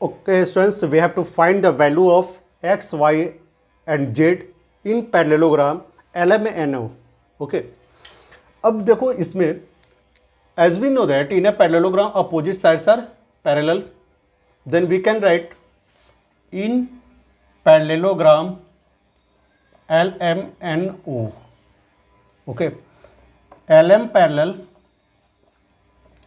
Okay, students, we have to find the value of x, y, and z in parallelogram LMNO. Okay. अब देखो इसमें as we know that in a parallelogram opposite sides are parallel, then we can write in parallelogram LMNO. Okay. LM parallel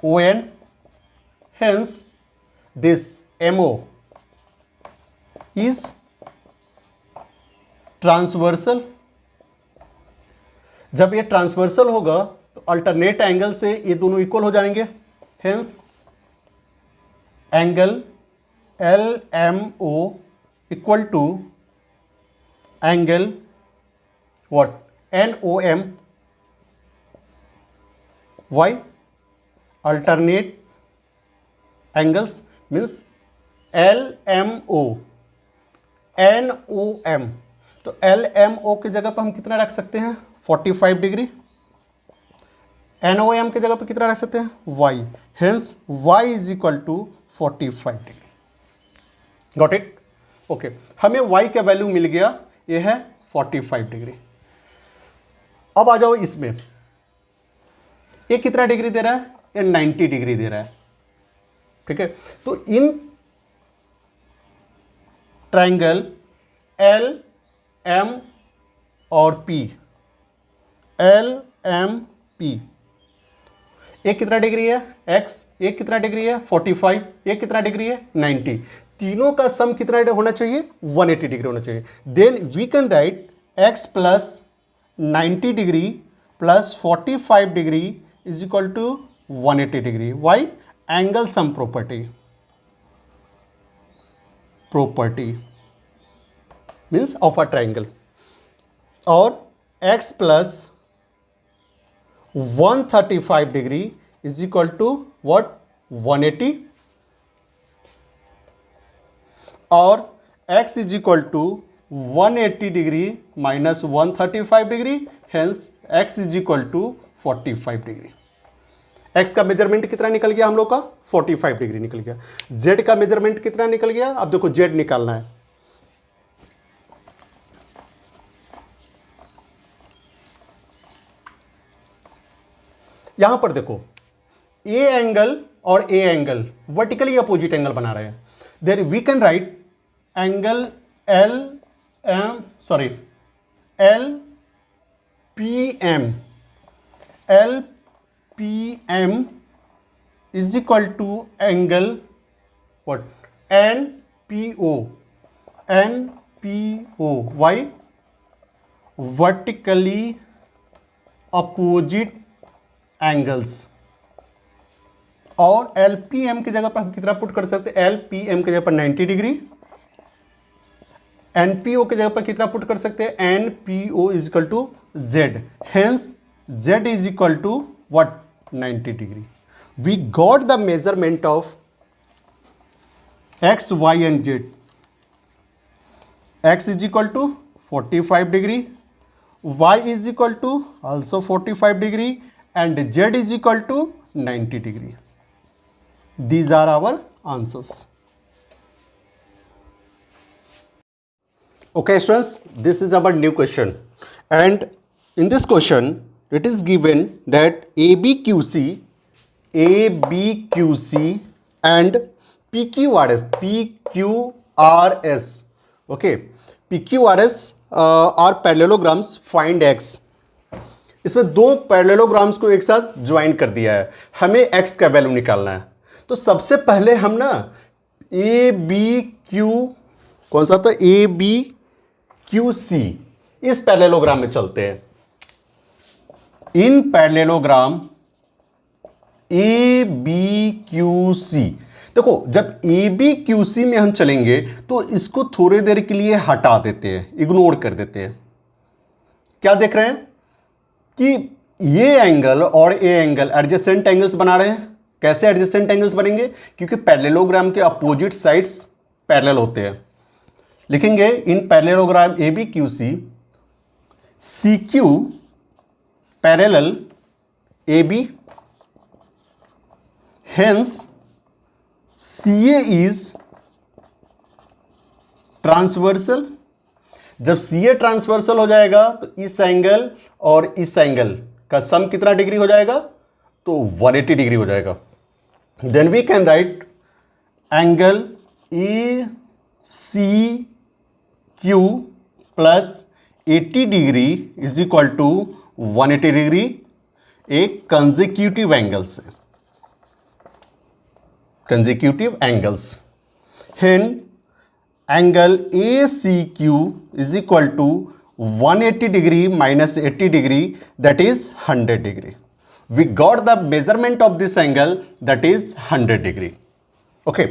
ON, hence this MO is transversal. जब ये transversal होगा तो alternate angle से ये दोनों इक्वल हो जाएंगे, hence angle LMO equal to angle what NOM. Why? Alternate angles means LMO NOM. तो LMO की जगह पर हम कितना रख सकते हैं 45 डिग्री. NOM की जगह पर कितना रख सकते हैं Y. Hence Y is equal to 45 degree. Got it? Okay, हमें Y का वैल्यू मिल गया, ये है 45 डिग्री. अब आ जाओ इसमें, ये कितना डिग्री दे रहा है, ये 90 डिग्री दे रहा है. ठीक है, तो इन ट्रायंगल LM और P, LMP, एक कितना डिग्री है X, एक कितना डिग्री है 45, एक कितना डिग्री है 90. तीनों का सम कितना होना चाहिए 180 डिग्री होना चाहिए. Then we can write X plus 90 degree plus 45 degree is equal to 180 degree. Why? Angle sum property means of a triangle. और x plus 135 degree is equal to what 180. और x is equal to 180 degree minus 135 degree, hence x is equal to 45 degree. x का measurement कितना निकल गया हम लोग का 45 degree निकल गया. z का मेजरमेंट कितना निकल गया, अब देखो z निकालना है. यहां पर देखो ए एंगल और A angle vertically opposite angle बना रहे हैं. There we can write angle LPM is equal to angle what NPO. Why? Vertically opposite angles. और LPM की जगह पर हम कितना पुट कर सकते हैं, LPM की जगह पर 90 डिग्री, NPO की जगह पर कितना पुट कर सकते हैं, NPO is equal to Z. Hence Z is equal to what 90 degree. We got the measurement of X, Y and Z. X is equal to 45 degree, Y is equal to also 45 degree and Z is equal to 90 degree. These are our answers. Okay students, this is our new question, and in this question it is given that ABQC and PQRS, okay, PQRS are parallelograms. Find X. इसमें दो parallelograms को एक साथ join कर दिया है, हमें x का वैल्यू निकालना है. तो सबसे पहले हम ना ABQ, कौन सा था, ABQC, इस पैरेललोग्राम में चलते हैं. इन पैरेललोग्राम ABQC, देखो जब ABQC में हम चलेंगे तो इसको थोड़ी देर के लिए हटा देते हैं, इग्नोर कर देते हैं. क्या देख रहे हैं कि ये एंगल और ये एंगल एडजेसेंट एंगल्स बना रहे हैं. कैसे एडजेसेंट एंगल्स बनेंगे, क्योंकि पैरेललोग्राम के अपोजिट साइड्स पैरेलल होते हैं. लिखेंगे इन parallelogram ABQC, CQ parallel AB, hence CA is transversal, जब CA ट्रांसवर्सल हो जाएगा तो इस एंगल और इस एंगल का सम कितना डिग्री हो जाएगा, तो 180 डिग्री हो जाएगा। Then we can write angle ACQ plus 80 degree is equal to 180 degree, एक कंसेक्यूटिव एंगल्स है, consecutive angles. Hence angle ACQ is equal to 180 degree minus 80 degree, that is 100 degree. We got the measurement of this angle, that is 100 degree. Okay,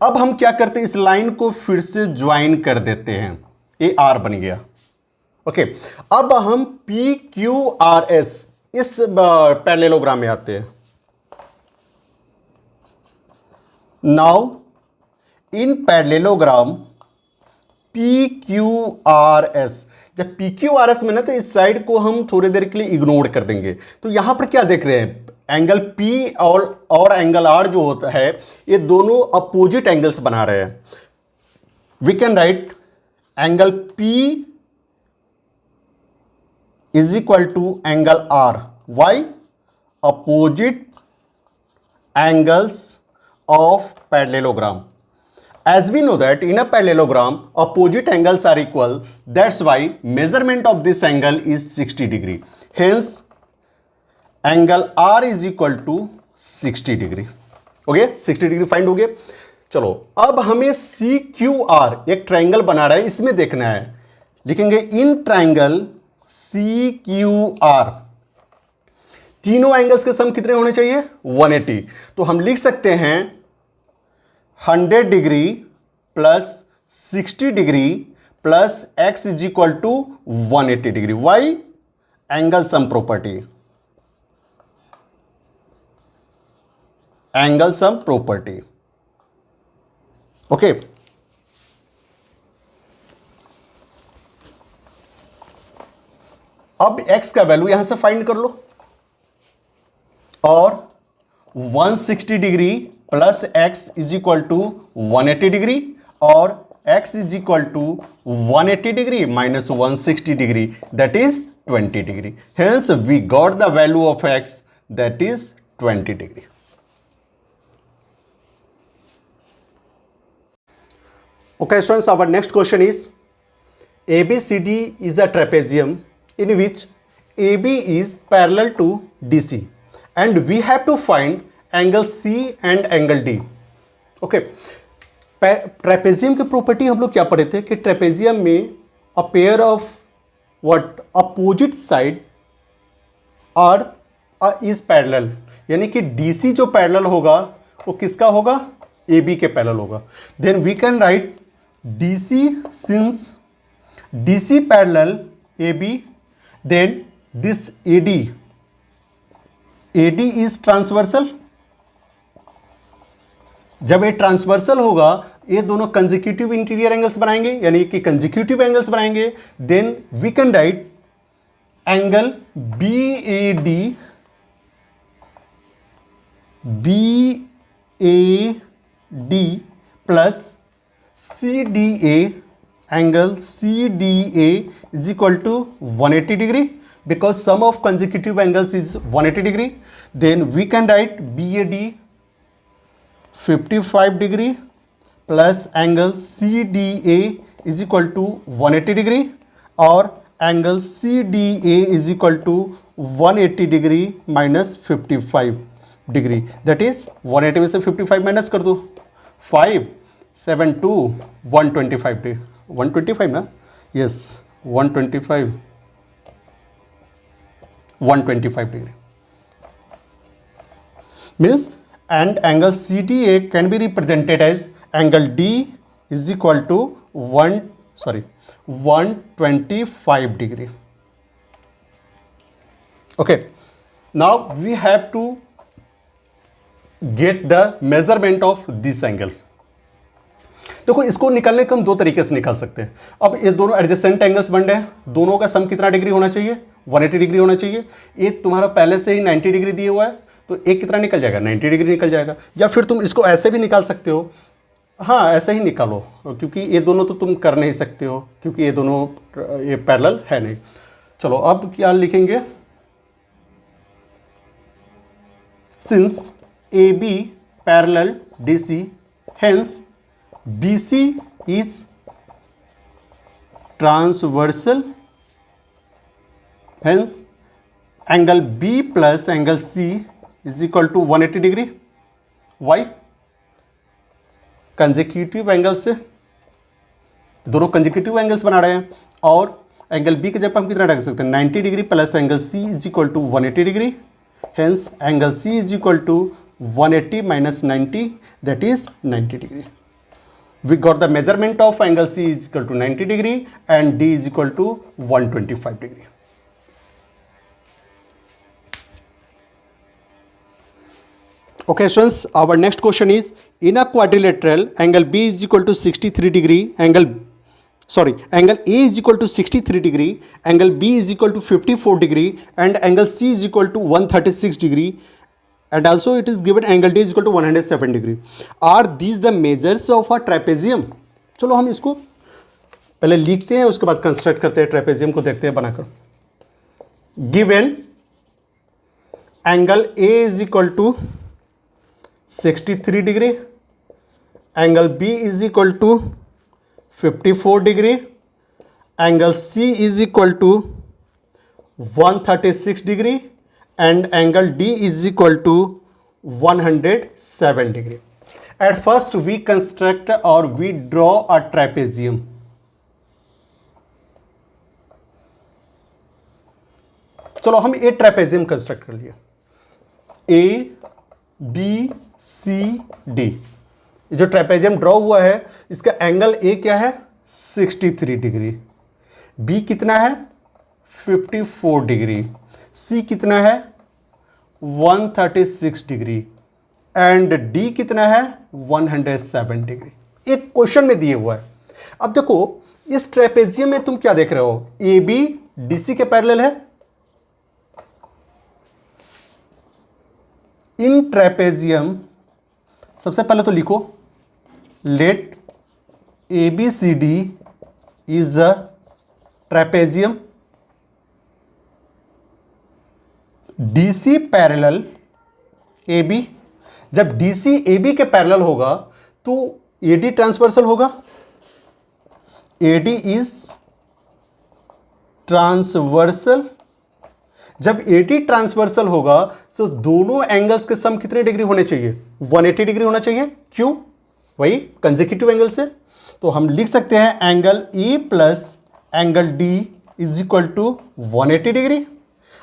अब हम क्या करते हैं, इस line को फिर से ज्वाइन कर देते हैं, ये R बन गया। ओके, अब हम PQRS इस पैरेललोग्राम में आते हैं। नाउ इन पैरेललोग्राम PQRS, जब PQRS में ना तो इस साइड को हम थोड़ी देर के लिए इग्नोर कर देंगे। तो यहां पर क्या देख रहे हैं, एंगल P और एंगल R जो होता है ये दोनों अपोजिट एंगल्स बना रहे हैं। We can write angle P is equal to angle R, why, opposite angles of parallelogram. As we know that in a parallelogram, opposite angles are equal. That's why measurement of this angle is 60 degree. Hence, angle R is equal to 60 degree. Okay, 60 degree find हो गए। चलो, अब हमें CQR एक triangle बना रहा है, इसमें देखना है। लिखेंगे इन ट्राइंगल CQR, तीनों एंगल्स के सम कितने होने चाहिए, 180। तो हम लिख सकते हैं 100 degree plus 60 degree plus x is equal to 180 degree, why, angle sum property, angle sum property. Okay, अब x का वैल्यू यहां से फाइंड कर लो, और 160 degree plus x is equal to 180 degree, और x is equal to 180 degree minus 160 degree, that is 20 degree. Hence we got the value of x, that is 20 degree. Okay students, our next question is ABCD is a trapezium in which AB is parallel to DC and we have to find angle C and angle D. Okay, trapezium की property हम लोग क्या पढ़े थे कि trapezium में a pair of what opposite side are is parallel, यानी कि DC जो पैरेलल होगा वो किसका होगा, AB के पैरेलल होगा। Then we can write DC since DC parallel AB, then this AD is transversal। जब ये ट्रांसवर्सल होगा ये दोनों कंसेक्यूटिव इंटीरियर एंगल्स बनाएंगे, यानी कि कंसेक्यूटिव एंगल्स बनाएंगे। Then we can write angle BAD plus CDA, angle CDA is equal to 180 degree because sum of consecutive angles is 180 degree. Then we can write BAD 55 degree plus angle CDA is equal to 180 degree, और angle CDA is equal to 180 degree minus 55 degree, that is 180 में से 55 minus कर दो, 5 7 2 125 degree, 125 ना, yes 125 degree means, and angle CDA can be represented as angle D is equal to 125 degree. Okay, now we have to get the measurement of this angle. देखो इसको निकालने को हम दो तरीके से निकाल सकते हैं। अब ये दोनों एडजेसेंट एंगल्स बन रहे हैं, दोनों का सम कितना डिग्री होना चाहिए, 180 डिग्री होना चाहिए। एक तुम्हारा पहले से ही 90 डिग्री दिया हुआ है, तो एक कितना निकल जाएगा, 90 डिग्री निकल जाएगा। या फिर तुम इसको ऐसे भी निकाल सकते हो हाँ ऐसा ही निकालो, क्योंकि ये दोनों तो तुम कर नहीं सकते हो, क्योंकि ये दोनों ये पैरेलल है नहीं। चलो अब क्या लिखेंगे, since A B parallel D C, hence B C is transversal, hence angle B plus angle C is equal to 180 degree. Why? Consecutive angle से, दोनों कंसेक्यूटिव एंगल्स बना रहे हैं, और एंगल बी के जगह हम कितना रख सकते हैं, 90 degree plus angle C is equal to 180 degree, hence angle C is equal to 180 minus 90, that is 90 degree. We got the measurement of angle C is equal to 90 degree and D is equal to 125 degree. Okay students, our next question is, in a quadrilateral angle B is equal to 63 degree, angle A is equal to 63 degree, angle B is equal to 54 degree and angle C is equal to 136 degree, and also it is given angle D is equal to 107 degree. Are these the measures of a trapezium? चलो हम इसको पहले लिखते हैं, उसके बाद construct करते हैं, ट्रेपेजियम को देखते हैं बनाकर। Given angle A is equal to 63 degree, angle B is equal to 54 degree, angle C is equal to 136 degree and angle D is equal to 107 degree. At first we construct or we draw a trapezium. चलो हम ए trapezium construct कर लिया, ए B C D. जो trapezium draw हुआ है इसका angle A क्या है, 63 डिग्री, बी कितना है 54 डिग्री, सी कितना है 136 डिग्री एंड डी कितना है 107 डिग्री। एक क्वेश्चन में दिए हुआ है। अब देखो इस ट्रेपेजियम में तुम क्या देख रहे हो, ए बी डी सी के पैरेलल है। इन ट्रेपेजियम सबसे पहले तो लिखो, let A B C D is a trapezium, DC parallel AB। जब DC AB के पैरेलल होगा तो AD ट्रांसवर्सल होगा, AD इज ट्रांसवर्सल। जब AD ट्रांसवर्सल होगा तो दोनों एंगल्स के सम कितने डिग्री होने चाहिए, 180 डिग्री होना चाहिए। क्यों? वही कंसेक्यूटिव एंगल से। तो हम लिख सकते हैं angle E plus angle D is equal to 180 degree.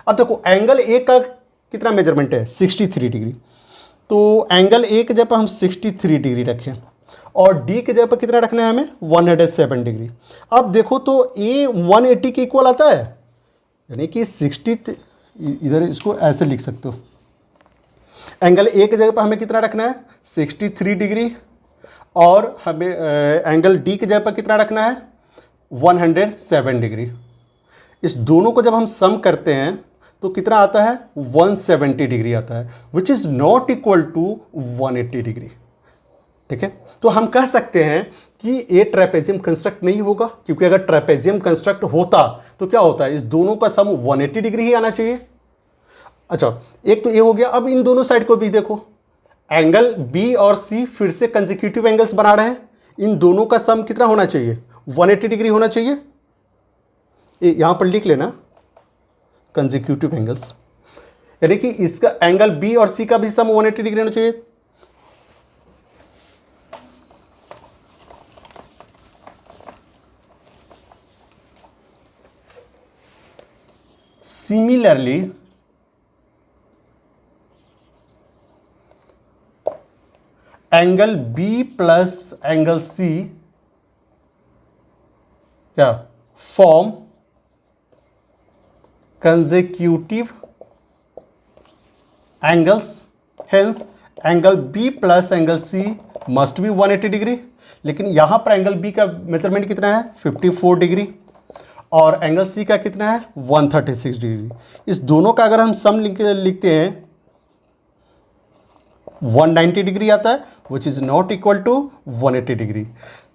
अब देखो एंगल ए का कितना मेजरमेंट है, 63 डिग्री, तो एंगल ए के जगह पर हम 63 डिग्री रखें और डी के जगह पर कितना रखना है हमें, 107 डिग्री। अब देखो तो ए 180 के इक्वल आता है, यानी कि 60, इधर इसको ऐसे लिख सकते हो, एंगल ए के जगह पर हमें कितना रखना है 63 डिग्री और हमें एंगल डी के जगह पर कितना रखना है 107 डिग्री। इस दोनों को जब हम सम करते हैं तो कितना आता है 170 डिग्री आता है, which is not equal to 180 degree. ठीक है, तो हम कह सकते हैं कि ये ट्रेपेजियम कंस्ट्रक्ट नहीं होगा, क्योंकि अगर ट्रेपेजियम कंस्ट्रक्ट होता तो क्या होता है, इस दोनों का सम 180 डिग्री ही आना चाहिए। अच्छा, एक तो ये हो गया। अब इन दोनों साइड को भी देखो, एंगल बी और सी फिर से कंसेक्यूटिव एंगल्स बना रहे हैं, इन दोनों का सम कितना होना चाहिए, 180 डिग्री होना चाहिए। यहां पर लिख लेना कंसेक्यूटिव एंगल्स, यानी कि इसका एंगल बी और सी का भी सम 180 डिग्री होना चाहिए। Similarly angle B plus angle C क्या form consecutive angles, hence angle B plus angle C must be 180 degree. लेकिन यहां पर एंगल B का मेजरमेंट कितना है 54 डिग्री और एंगल C का कितना है 136 डिग्री। इस दोनों का अगर हम सम लिखते हैं 190 डिग्री आता है, which is not equal to 180 degree.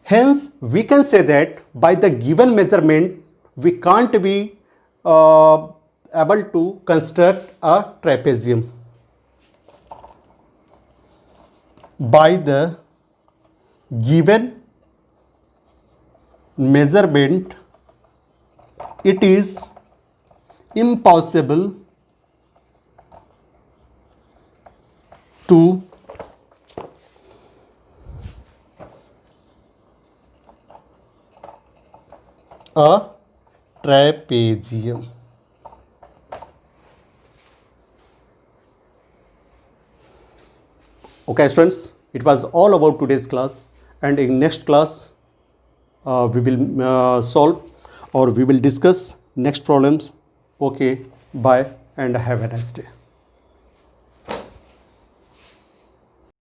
Hence we can say that by the given measurement we can't be able to construct a trapezium. By the given measurement it is impossible to a trapezium. Okay students, it was all about today's class, and in next class we will solve or we will discuss next problems. Okay, bye and have a nice day.